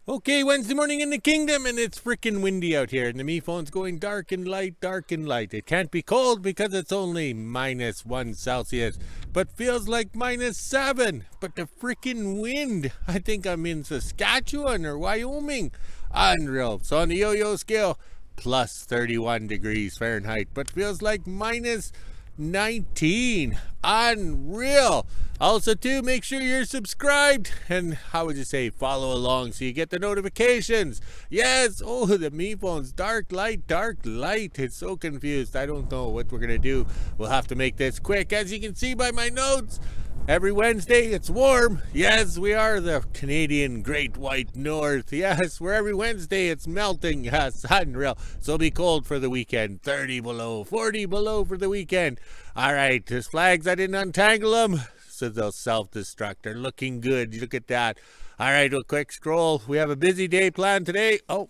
Okay, Wednesday morning in the kingdom, and it's freaking windy out here, and the me phone's going dark and light, dark and light. It can't be cold because it's only -1 Celsius, but feels like -7. But the freaking wind, I think I'm in Saskatchewan or Wyoming. Unreal. So on the yo-yo scale, plus 31 degrees Fahrenheit, but feels like -19. Unreal. Also, too, make sure you're subscribed and how would you say follow along so you get the notifications. Yes. Oh, the me phone's dark light, dark light. It's so confused. I don't know what we're gonna do. We'll have to make this quick. As you can see by my notes, every Wednesday it's warm. Yes, we are the Canadian Great White North. Yes, where every Wednesday it's melting. Yes, unreal. So it'll be cold for the weekend. 30 below, 40 below for the weekend. All right, these flags, I didn't untangle them, so they'll self-destruct. They're looking good. Look at that. All right, a quick scroll. We have a busy day planned today. Oh,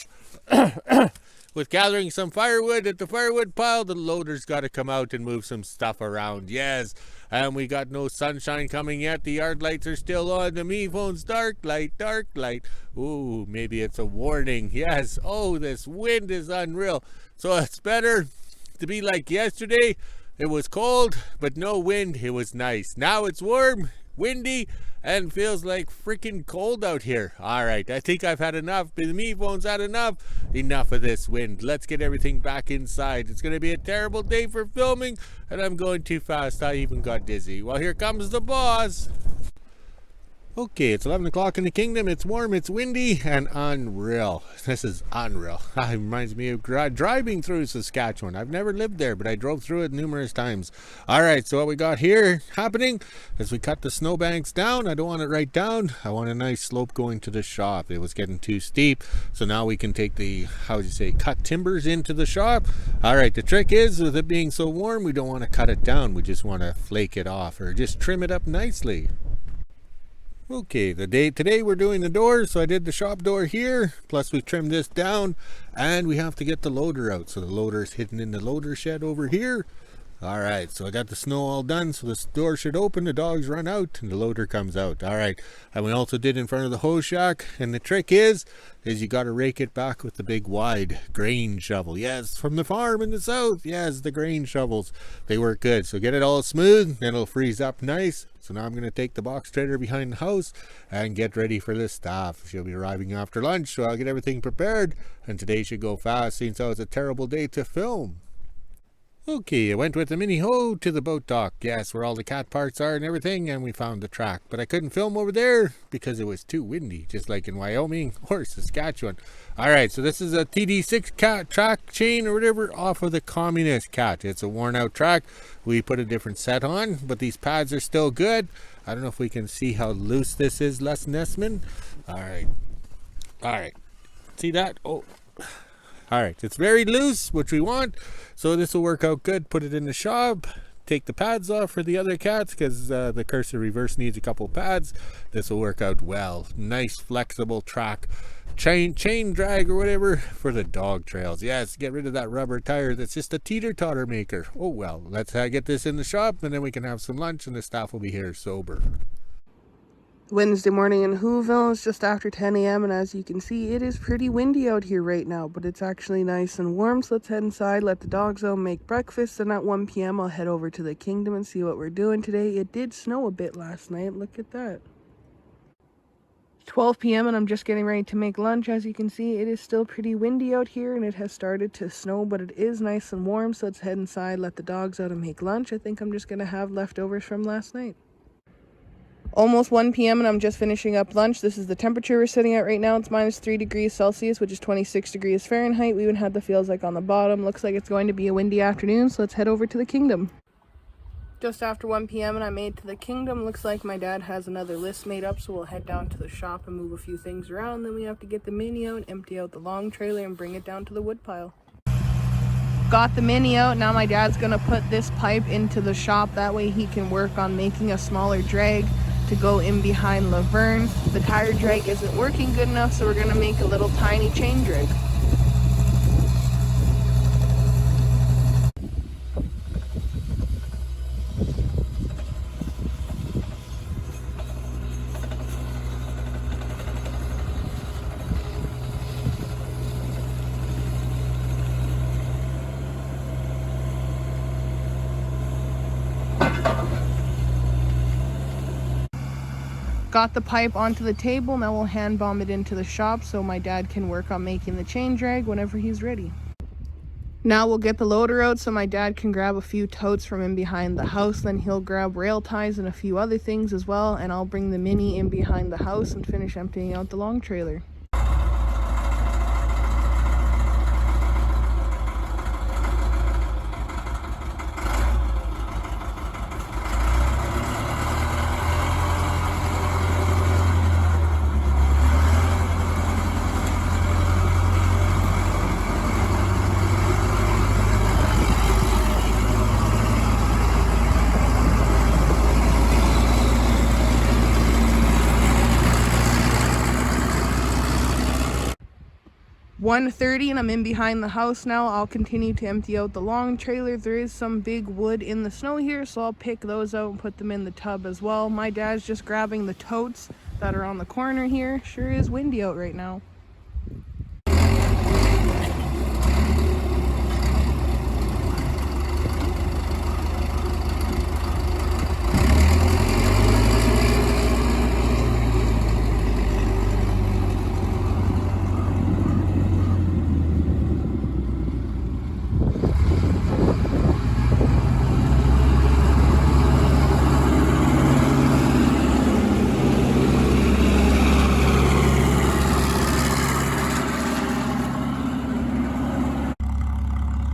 with gathering some firewood at the firewood pile. The loader's got to come out and move some stuff around. Yes, and we got no sunshine coming yet. The yard lights are still on. The me phone's dark light, dark light. Ooh, maybe it's a warning. Yes. Oh, this wind is unreal. So it's better to be like yesterday. It was cold, but no wind. It was nice. Now it's warm, windy, and feels like freaking cold out here. All right, I think I've had enough. The me phone's had enough. Enough of this wind. Let's get everything back inside. It's going to be a terrible day for filming, and I'm going too fast. I even got dizzy. Well, here comes the boss. Okay, it's 11 o'clock in the kingdom. It's warm, it's windy, and unreal. This is unreal. It reminds me of driving through Saskatchewan. I've never lived there, but I drove through it numerous times. All right, so what we got here happening is we cut the snowbanks down. I don't want it right down. I want a nice slope going to the shop. It was getting too steep, so now we can take the, how would you say, cut timbers into the shop. All right, the trick is, with it being so warm, we don't want to cut it down. We just want to flake it off or just trim it up nicely. Okay, today we're doing the doors, so I did the shop door here, plus we trimmed this down, and we have to get the loader out. So the loader is hidden in the loader shed over here. All right, so I got the snow all done, so this door should open, the dogs run out, and the loader comes out. All right, and we also did in front of the hose shack, and the trick is you got to rake it back with the big wide grain shovel. Yes, from the farm in the south. Yes, the grain shovels, they work good. So get it all smooth, then it'll freeze up nice. So now I'm going to take the box trailer behind the house and get ready for this staff. She'll be arriving after lunch, so I'll get everything prepared, and today should go fast since it's a terrible day to film. Okay, I went with the mini hoe to the boat dock, yes, where all the cat parts are and everything, and we found the track. But I couldn't film over there because it was too windy, just like in Wyoming or Saskatchewan. All right, so this is a TD6 cat track chain or whatever off of the Communist cat. It's a worn out track. We put a different set on, but these pads are still good. I don't know if we can see how loose this is, Les Nessman. All right, see that? Oh. All right, it's very loose, which we want, so this will work out good. Put it in the shop, take the pads off for the other cats because the cursor reverse needs a couple pads. This will work out well. Nice flexible track, chain drag or whatever for the dog trails. Yes, get rid of that rubber tire that's just a teeter-totter maker. Oh well, let's get this in the shop, and then we can have some lunch, and the staff will be here sober. Wednesday morning in WHO-ville. It's just after 10 a.m. and as you can see, it is pretty windy out here right now, but it's actually nice and warm. So let's head inside, let the dogs out, make breakfast, and at 1 p.m. I'll head over to the kingdom and see what we're doing today. It did snow a bit last night. Look at that. 12 p.m. and I'm just getting ready to make lunch. As you can see, it is still pretty windy out here and it has started to snow, but it is nice and warm. So let's head inside, let the dogs out and make lunch. I think I'm just going to have leftovers from last night. Almost 1 p.m. and I'm just finishing up lunch. This is the temperature we're sitting at right now. It's -3 degrees Celsius, which is 26 degrees Fahrenheit. We even had the feels like on the bottom. Looks like it's going to be a windy afternoon, so let's head over to the kingdom. Just after 1 p.m. and I made to the kingdom. Looks like my dad has another list made up, so we'll head down to the shop and move a few things around. Then we have to get the mini out, empty out the long trailer, and bring it down to the wood pile. Got the mini out. Now my dad's going to put this pipe into the shop. That way he can work on making a smaller drag to go in behind Lavern. The tire drag isn't working good enough, so we're going to make a little tiny chain drag. got the pipe onto the table. Now we'll hand bomb it into the shop so my dad can work on making the chain drag whenever he's ready. Now we'll get the loader out so my dad can grab a few totes from in behind the house. Then he'll grab rail ties and a few other things as well, and I'll bring the mini in behind the house and finish emptying out the long trailer. 1:30 and I'm in behind the house now. I'll continue to empty out the long trailer. There is some big wood in the snow here, so I'll pick those out and put them in the tub as well. My dad's just grabbing the totes that are on the corner here. Sure is windy out right now.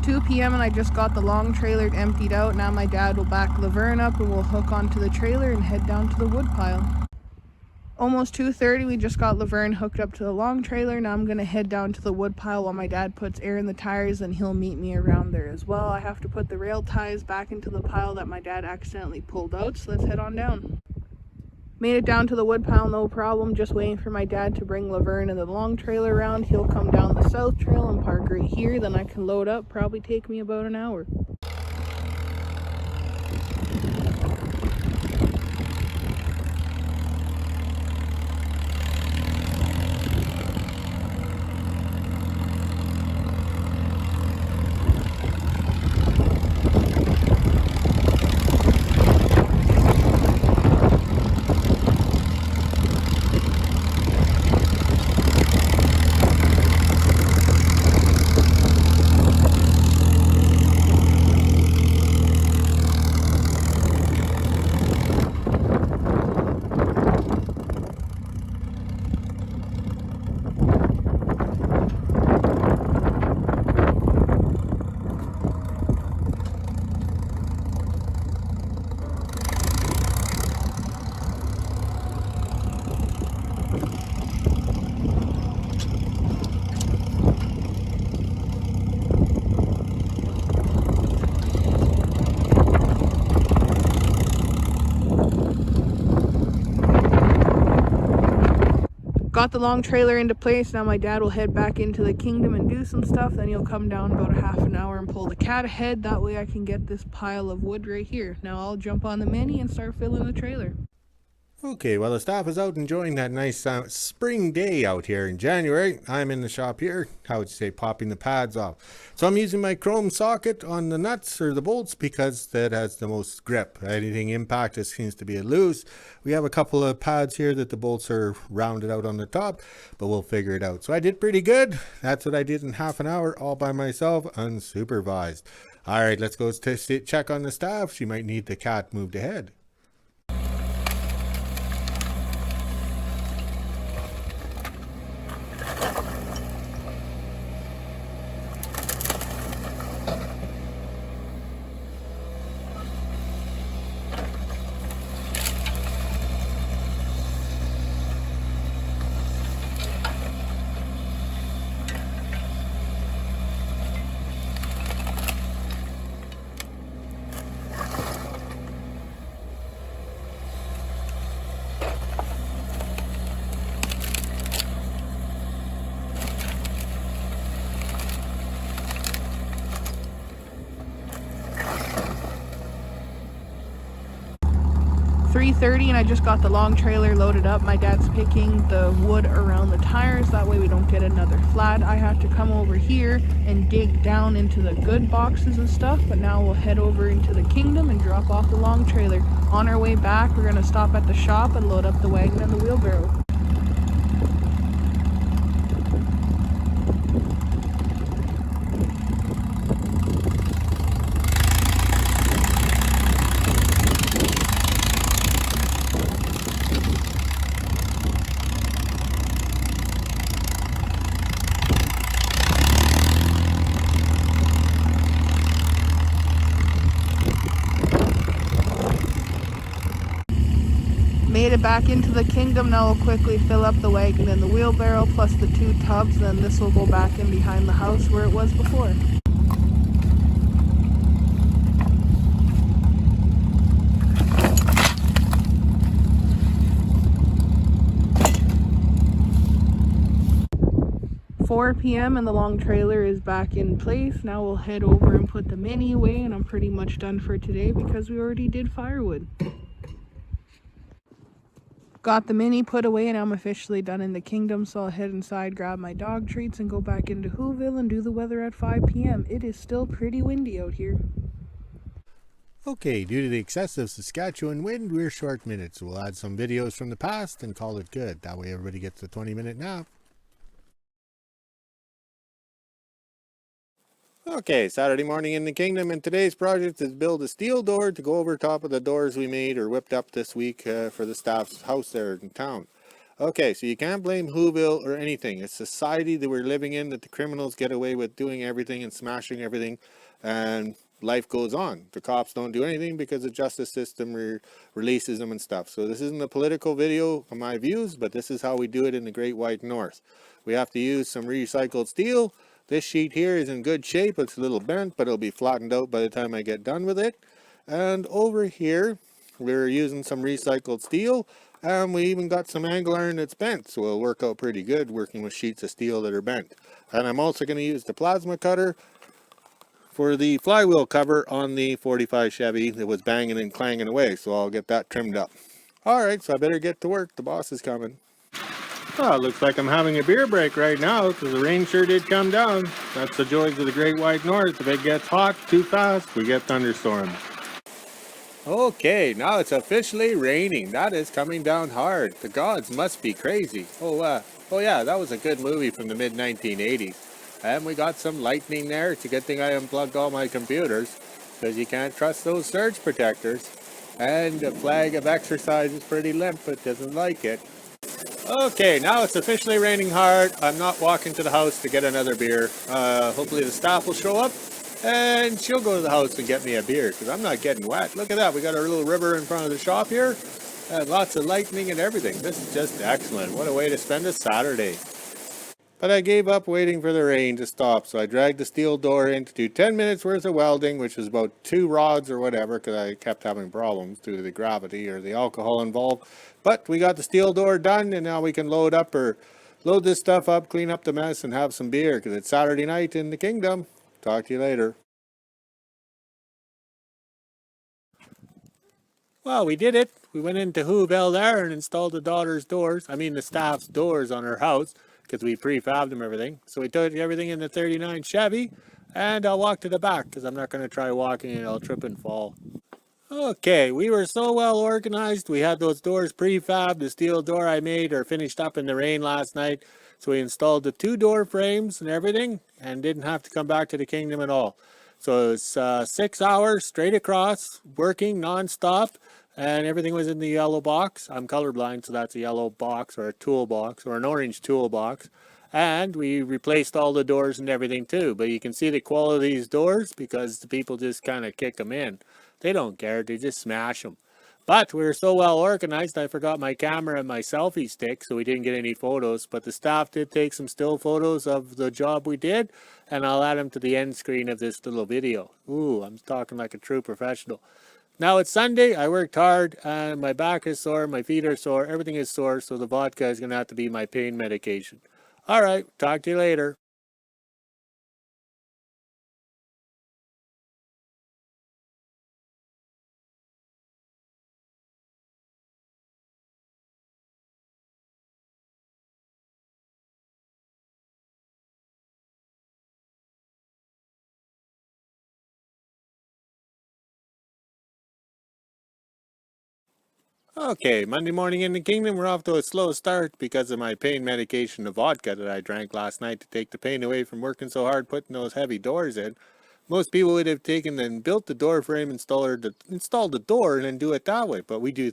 2 p.m. and I just got the long trailer emptied out. Now my dad will back Lavern up and we'll hook onto the trailer and head down to the wood pile. Almost 2:30, we just got Lavern hooked up to the long trailer. Now I'm gonna head down to the wood pile while my dad puts air in the tires, and he'll meet me around there as well. I have to put the rail ties back into the pile that my dad accidentally pulled out, so let's head on down. Made it down to the wood pile, no problem. Just waiting for my dad to bring Lavern and the long trailer around. He'll come down the south trail and park right here. Then I can load up. Probably take me about an hour. Got the long trailer into place. Now my dad will head back into the kingdom and do some stuff. Then he'll come down about a half an hour and pull the cat ahead. That way I can get this pile of wood right here. Now I'll jump on the mini and start filling the trailer. Okay, well, the staff is out enjoying that nice spring day out here in January. I'm in the shop here, how would you say, popping the pads off. So I'm using my chrome socket on the nuts or the bolts because that has the most grip. Anything impacted seems to be a loose. We have a couple of pads here that the bolts are rounded out on the top, but we'll figure it out. So I did pretty good. That's what I did in half an hour all by myself, unsupervised. All right, let's go check on the staff. She might need the cat moved ahead. 3:30 and I just got the long trailer loaded up. My dad's picking the wood around the tires, that way we don't get another flat. I have to come over here and dig down into the good boxes and stuff, but now we'll head over into the kingdom and drop off the long trailer. On our way back, we're gonna stop at the shop and load up the wagon and the wheelbarrow. Made it back into the kingdom. Now we'll quickly fill up the wagon and the wheelbarrow plus the 2 tubs, then this will go back in behind the house where it was before. $4 p.m. and the long trailer is back in place. Now we'll head over and put the mini away, and I'm pretty much done for today because we already did firewood. Got the mini put away and I'm officially done in the kingdom, so I'll head inside, grab my dog treats, and go back into WHO-ville and do the weather at 5 p.m. It is still pretty windy out here. Okay, due to the excessive Saskatchewan wind, we're short minutes. We'll add some videos from the past and call it good. That way everybody gets a 20-minute nap. Okay, Saturday morning in the kingdom, and today's project is build a steel door to go over top of the doors we made or whipped up this week for the staff's house there in town. Okay, so you can't blame WHO-ville or anything. It's society that we're living in, that the criminals get away with doing everything and smashing everything, and life goes on. The cops don't do anything because the justice system releases them and stuff. So this isn't a political video on my views, but this is how we do it in the Great White North. We have to use some recycled steel. This sheet here is in good shape. It's a little bent, but it'll be flattened out by the time I get done with it. And over here, we're using some recycled steel, and we even got some angle iron that's bent, so it'll work out pretty good working with sheets of steel that are bent. And I'm also going to use the plasma cutter for the flywheel cover on the 45 Chevy that was banging and clanging away, so I'll get that trimmed up. Alright, so I better get to work. The boss is coming. Well, it looks like I'm having a beer break right now because the rain sure did come down. That's the joys of the Great White North. If it gets hot too fast, we get thunderstorms. Okay, now it's officially raining. That is coming down hard. The gods must be crazy. Oh yeah, that was a good movie from the mid-1980s. And we got some lightning there. It's a good thing I unplugged all my computers because you can't trust those surge protectors. And the flag of exercise is pretty limp. It doesn't like it. Okay, now it's officially raining hard. I'm not walking to the house to get another beer. Hopefully the staff will show up and she'll go to the house and get me a beer because I'm not getting wet. Look at that. We got our little river in front of the shop here and lots of lightning and everything. This is just excellent. What a way to spend a Saturday. But I gave up waiting for the rain to stop, so I dragged the steel door in to do 10 minutes worth of welding, which was about 2 rods or whatever, because I kept having problems due to the gravity or the alcohol involved. But we got the steel door done, and now we can load this stuff up, clean up the mess, and have some beer, because it's Saturday night in the kingdom. Talk to you later. Well, we did it. We went into WHO-ville there and installed the staff's doors on her house, because we prefabbed them everything. So we took everything in the 39 Chevy, and I'll walk to the back, because I'm not going to try walking and I'll trip and fall. Okay, we were so well organized. We had those doors prefabbed. The steel door I made or finished up in the rain last night. So we installed the 2 door frames and everything, and didn't have to come back to the kingdom at all. So it's 6 hours straight across, working non-stop, and everything was in the yellow box. I'm colorblind, so that's a yellow box or a toolbox or an orange toolbox. And we replaced all the doors and everything too. But you can see the quality of these doors because the people just kind of kick them in. They don't care, they just smash them. But we were so well organized, I forgot my camera and my selfie stick, so we didn't get any photos. But the staff did take some still photos of the job we did, and I'll add them to the end screen of this little video. Ooh, I'm talking like a true professional. Now it's Sunday, I worked hard, and my back is sore, my feet are sore, everything is sore, so the vodka is going to have to be my pain medication. Alright, talk to you later. Okay, Monday morning in the kingdom, we're off to a slow start because of my pain medication, the vodka that I drank last night to take the pain away from working so hard putting those heavy doors in. Most people would have taken and built the door frame, installed the door, and then do it that way. But we do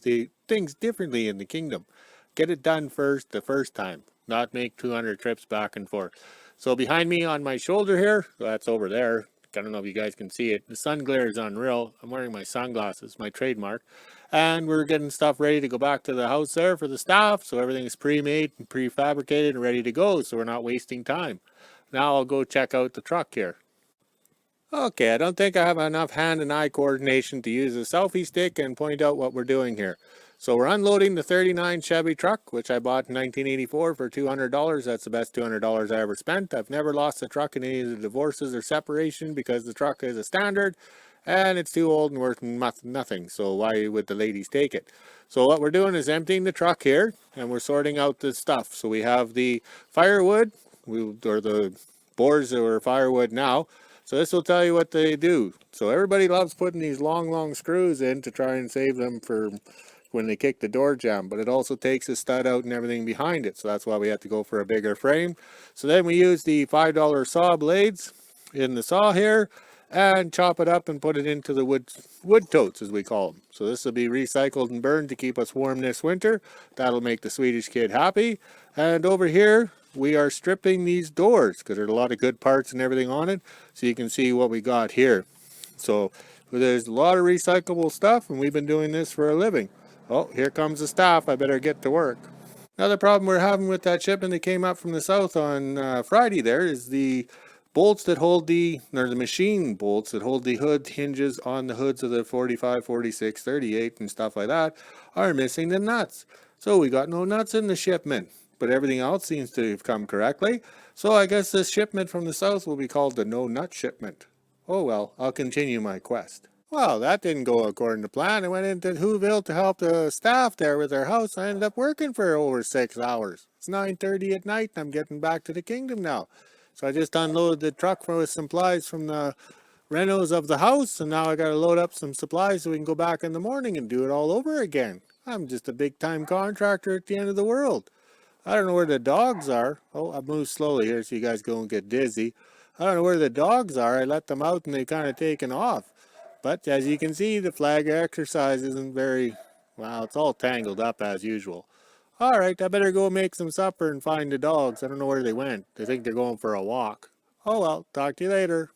things differently in the kingdom. Get it done first the first time, not make 200 trips back and forth. So behind me on my shoulder here, that's over there. I don't know if you guys can see it. The sun glare is unreal. I'm wearing my sunglasses, my trademark. And we're getting stuff ready to go back to the house there for the staff. So everything is pre-made and prefabricated and ready to go. So we're not wasting time. Now I'll go check out the truck here. Okay, I don't think I have enough hand and eye coordination to use a selfie stick and point out what we're doing here. So we're unloading the 39 Chevy truck, which I bought in 1984 for $200. That's the best $200 I ever spent. I've never lost a truck in any of the divorces or separation because the truck is a standard and it's too old and worth nothing. So why would the ladies take it? So what we're doing is emptying the truck here and we're sorting out the stuff. So we have the firewood, or the boards that are firewood now. So this will tell you what they do. So everybody loves putting these long screws in to try and save them for when they kick the door jamb, but it also takes the stud out and everything behind it. So that's why we have to go for a bigger frame. So then we use the $5 saw blades in the saw here and chop it up and put it into the wood totes, as we call them. So this will be recycled and burned to keep us warm this winter. That'll make the Swedish kid happy. And over here we are stripping these doors because there's a lot of good parts and everything on it. So you can see what we got here. So there's a lot of recyclable stuff, and we've been doing this for a living. Oh, here comes the staff. I better get to work. Another problem we're having with that shipment that came up from the south on Friday there is the bolts that hold the machine bolts that hold the hood hinges on the hoods of the 45, 46, 38 and stuff like that are missing the nuts. So we got no nuts in the shipment, but everything else seems to have come correctly. So I guess this shipment from the south will be called the no nut shipment. Oh well, I'll continue my quest. Well, that didn't go according to plan. I went into WHO-ville to help the staff there with their house. I ended up working for over 6 hours. It's 9:30 at night and I'm getting back to the kingdom now. So I just unloaded the truck with supplies from the renos of the house, and now I got to load up some supplies so we can go back in the morning and do it all over again. I'm just a big time contractor at the end of the world. I don't know where the dogs are. Oh, I moved slowly here so you guys don't get dizzy. I don't know where the dogs are. I let them out and they've kind of taken off. But as you can see, the flag exercise isn't very, well, it's all tangled up as usual. All right, I better go make some supper and find the dogs. I don't know where they went. They think they're going for a walk. Oh well, talk to you later.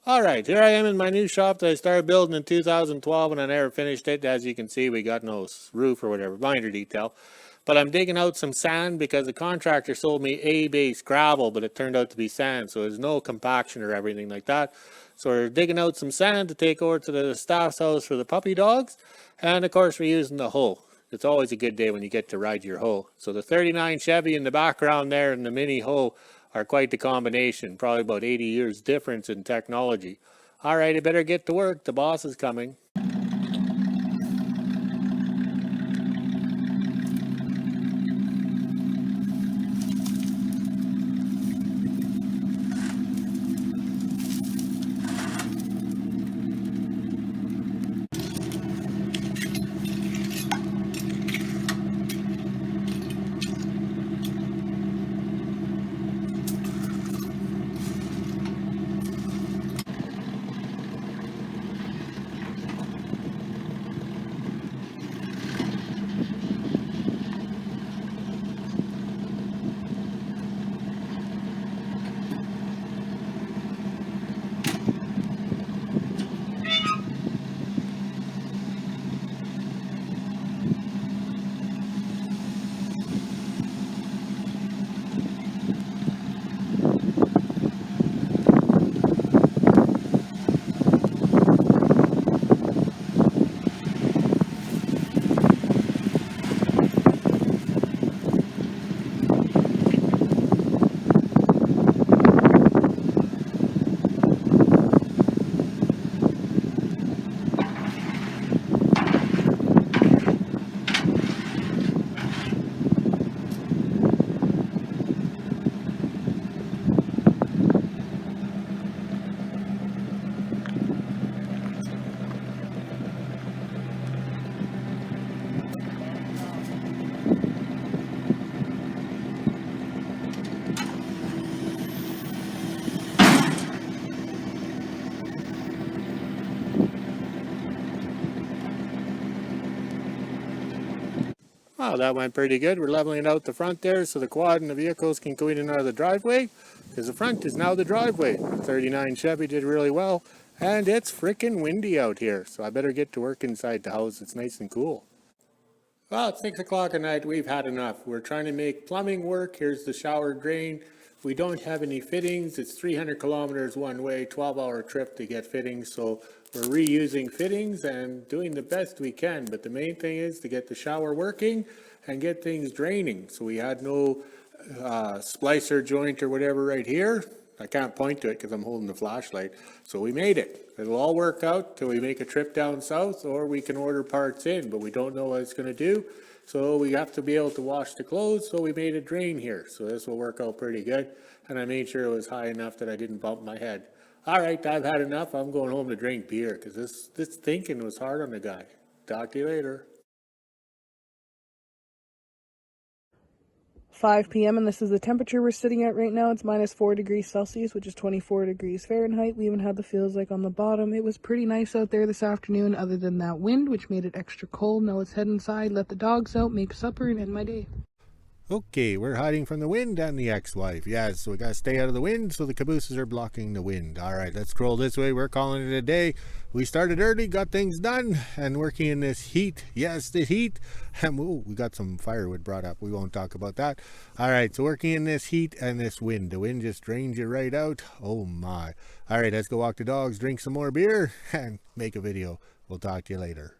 All right, here I am in my new shop that I started building in 2012 and I never finished it. As you can see, we got no roof or whatever, minor detail. But I'm digging out some sand because the contractor sold me A-base gravel, but it turned out to be sand, so there's no compaction or everything like that. So we're digging out some sand to take over to the staff's house for the puppy dogs. And of course, we're using the hoe. It's always a good day when you get to ride your hoe. So the 39 Chevy in the background there and the mini hoe are quite the combination. Probably about 80 years difference in technology. All right, I better get to work. The boss is coming. Oh, that went pretty good. We're leveling out the front there so the quad and the vehicles can go in and out of the driveway, because the front is now the driveway. 39 Chevy did really well, and it's freaking windy out here, so I better get to work inside the house. It's nice and cool. Well, it's 6 o'clock at night. We've had enough. We're trying to make plumbing work. Here's the shower drain. We don't have any fittings. It's 300 kilometers one way, 12-hour trip to get fittings. So we're reusing fittings and doing the best we can. But the main thing is to get the shower working and get things draining. So we had no splicer joint or whatever right here. I can't point to it because I'm holding the flashlight. So we made it. It'll all work out till we make a trip down south, or we can order parts in, but we don't know what it's going to do. So we have to be able to wash the clothes, so we made a drain here. So this will work out pretty good. And I made sure it was high enough that I didn't bump my head. All right, I've had enough. I'm going home to drink beer because this thinking was hard on the guy. Talk to you later. 5 p.m. and this is the temperature we're sitting at right now. It's minus 4 degrees Celsius, which is 24 degrees Fahrenheit. We even had the feels like on the bottom. It was pretty nice out there this afternoon other than that wind, which made it extra cold. Now let's head inside, let the dogs out, make supper, and end my day. Okay, we're hiding from the wind and the ex-wife. Yes, so we gotta stay out of the wind, so the cabooses are blocking the wind. All right, let's scroll this way. We're calling it a day. We started early, got things done, and working in this heat. Yes, the heat. And ooh, we got some firewood brought up. We won't talk about that. All right, so working in this heat and this wind. The wind just drains you right out. Oh my. All right, let's go walk the dogs, drink some more beer, and make a video. We'll talk to you later.